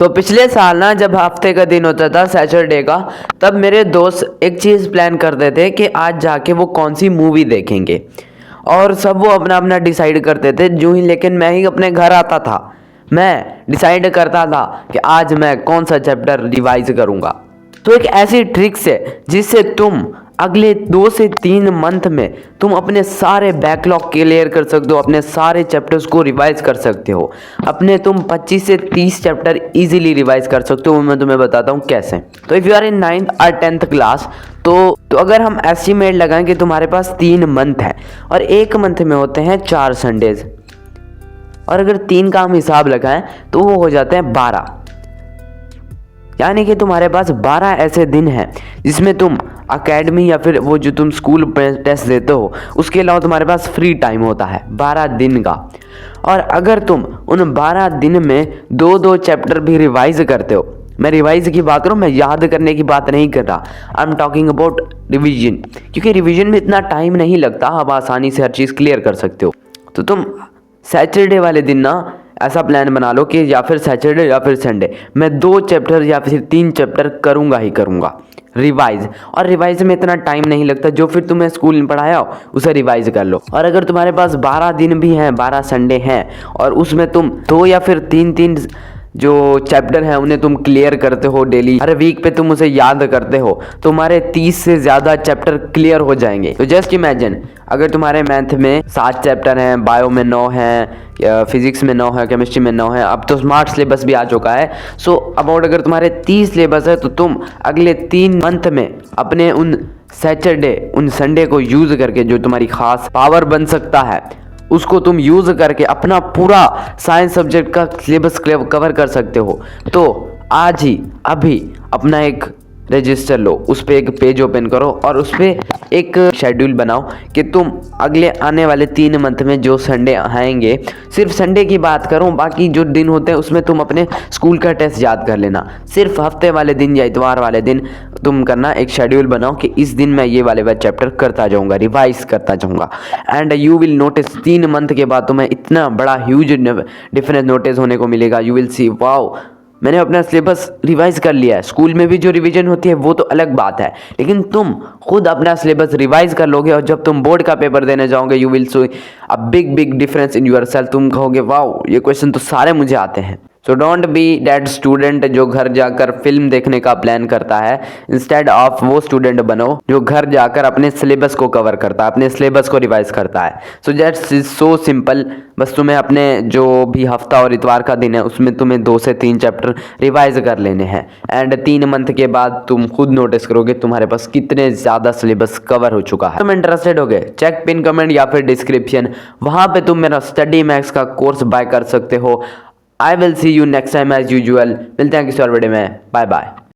तो पिछले साल ना जब हफ्ते का दिन होता था सैटरडे का, तब मेरे दोस्त एक चीज़ प्लान करते थे कि आज जाके वो कौन सी मूवी देखेंगे। और सब वो अपना अपना डिसाइड करते थे जो ही, लेकिन मैं ही अपने घर आता था, मैं डिसाइड करता था कि आज मैं कौन सा चैप्टर रिवाइज करूँगा। तो एक ऐसी ट्रिक्स है जिससे तुम अगले 2 से 3 मंथ में तुम अपने सारे बैकलॉग क्लियर कर सकते हो, अपने सारे चैप्टर्स को रिवाइज कर सकते हो, अपने तुम 25 से 30 चैप्टर इजीली रिवाइज कर सकते हो। मैं तुम्हें बताता हूँ कैसे। तो if you are in 9th और 10th क्लास, तो अगर हम एस्टिमेट लगाएं कि तुम्हारे पास 3 मंथ है और एक मंथ में होते हैं 4 संडेज, और अगर 3 का हम हिसाब लगाएं तो वो हो जाते हैं 12, यानी कि तुम्हारे पास 12 ऐसे दिन हैं जिसमें तुम एकेडमी या फिर वो जो तुम स्कूल टेस्ट देते हो उसके अलावा तुम्हारे पास फ्री टाइम होता है 12 दिन का। और अगर तुम उन 12 दिन में 2-2 चैप्टर भी रिवाइज करते हो, मैं रिवाइज की बात करूँ, मैं याद करने की बात नहीं कर रहा, I am talking about revision, क्योंकि रिविजन में इतना टाइम नहीं लगता, आप आसानी से हर चीज़ क्लियर कर सकते हो। तो तुम सैटरडे वाले दिन ना ऐसा प्लान बना लो कि या फिर सैटरडे या फिर संडे मैं 2 चैप्टर या फिर 3 चैप्टर करूँगा ही करूँगा रिवाइज। और रिवाइज में इतना टाइम नहीं लगता, जो फिर तुम्हें स्कूल में पढ़ाया हो उसे रिवाइज कर लो। और अगर तुम्हारे पास 12 दिन भी हैं, 12 संडे हैं, और उसमें तुम 2 या फिर 3 जो चैप्टर हैं उन्हें तुम क्लियर करते हो डेली, हर वीक पे तुम उसे याद करते हो, तुम्हारे 30 से ज़्यादा चैप्टर क्लियर हो जाएंगे। तो जस्ट इमेजिन, अगर तुम्हारे मैथ में 7 चैप्टर हैं, बायो में 9 हैं, फिजिक्स में 9 है, केमिस्ट्री में 9 है, अब तो स्मार्ट सिलेबस भी आ चुका है। सो अबाउट अगर तुम्हारे 30 सिलेबस है तो तुम अगले 3 मंथ में अपने उन सैटरडे, उन संडे को यूज़ करके जो तुम्हारी खास पावर बन सकता है उसको तुम यूज़ करके अपना पूरा साइंस सब्जेक्ट का सिलेबस कवर कर सकते हो। तो आज ही अभी अपना एक रजिस्टर लो, उस पर एक पेज ओपन करो और उस पर एक शेड्यूल बनाओ कि तुम अगले आने वाले 3 मंथ में जो संडे आएंगे, सिर्फ संडे की बात करूं, बाकी जो दिन होते हैं उसमें तुम अपने स्कूल का टेस्ट याद कर लेना। सिर्फ हफ्ते वाले दिन या इतवार वाले दिन तुम करना, एक शेड्यूल बनाओ कि इस दिन मैं ये वाले चैप्टर करता जाऊंगा, रिवाइज करता जाऊंगा, and you will notice 3 month के बाद तुम्हें इतना बड़ा ह्यूज डिफरेंस नोटिस होने को मिलेगा। यू विल सी, वाओ, मैंने अपना सिलेबस रिवाइज कर लिया है। स्कूल में भी जो रिवीजन होती है वो तो अलग बात है, लेकिन तुम खुद अपना सिलेबस रिवाइज कर लोगे और जब तुम बोर्ड का पेपर देने जाओगे you will see a big difference in your self. तुम कहोगे वाओ, ये क्वेश्चन तो सारे मुझे आते हैं। So don't be that student जो घर जाकर फिल्म देखने का प्लान करता है, इंस्टेड ऑफ वो स्टूडेंट बनो जो घर जाकर अपने सिलेबस को कवर करता है, अपने सिलेबस को रिवाइज करता है। So that's is so simple. बस तुम्हें अपने जो भी हफ्ता और इतवार का दिन है उसमें तुम्हें 2 से 3 चैप्टर रिवाइज कर लेने हैं, एंड 3 मंथ के बाद तुम खुद नोटिस करोगे तुम्हारे पास कितने ज़्यादा सिलेबस कवर हो चुका है। तुम इंटरेस्टेड हो गए, चेक पिन कमेंट या फिर डिस्क्रिप्शन, वहाँ पे तुम मेरा स्टडी मैक्स का कोर्स बाय कर सकते हो। I will see you next time as usual। मिलते हैं किसी और वीडियो में। Bye bye.